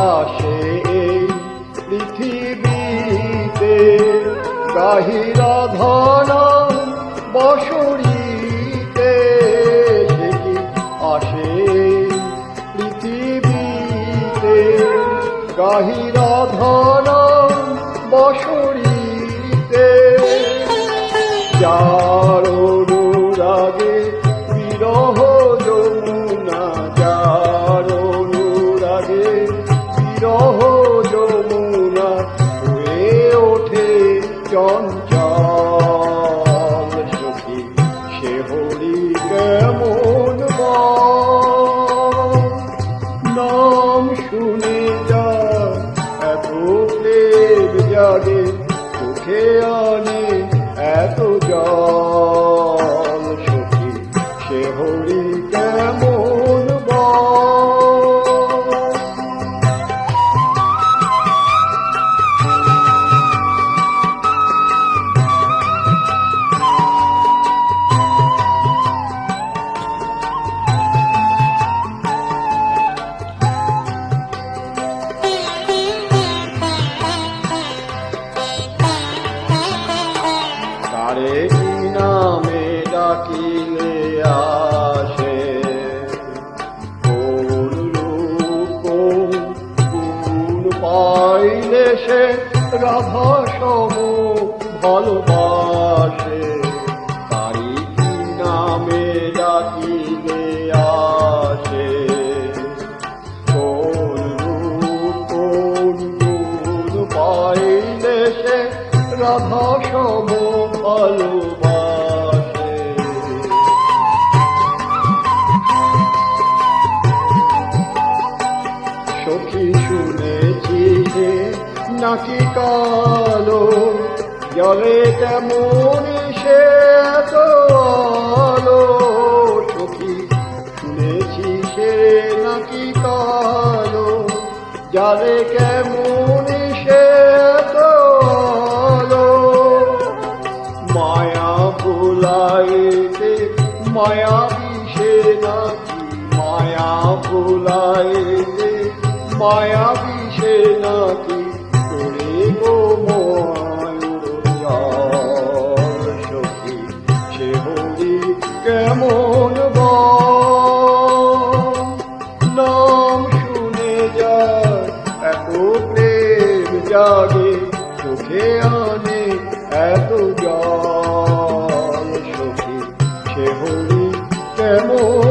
আসে এই পৃথিবীতে, গাহিরা ধনা বসরিতে। সে কি আসে পৃথিবীতে, গাহিরা ধনা বসরিতে। যার অনুরাগে বিরহ যমুনা, যার অনুরাগে বিরহ যমুনা হয়ে ওঠে চঞ্চল। সখী সে হরি কেমন নাম শুনে যা এত প্রেম জাগে, চোখে আনে এত জল। সখী সে হরি কেমন তারে কি নামে ডাকিলে আসে, কোন রূপ কোন গুণ পাইলে সে রাধা সম ভালোবাসে। তারি কি নামে ডাকিলে আসে, কোন রূপ কোন গুণ পাইলে সে রাধা সম ভালোবাসে। সখী শুনেছি যে নাকি কালো, জলে তেমন সে এত আলো। সখী শুনেছি সে নাকি কালো, জলে কেমন সে এত আলো। মায়া ভুলাইতে মায়া বিষে নাকি, মায়া ভুলাইতে মায়া বিষে নাকি করে গো ময়ূর জল। সখী সে হরি কেমন নাম শুনে যায় এত প্রেম জাগে, চোখে আনে এত জল। সখী সে হরি কেমন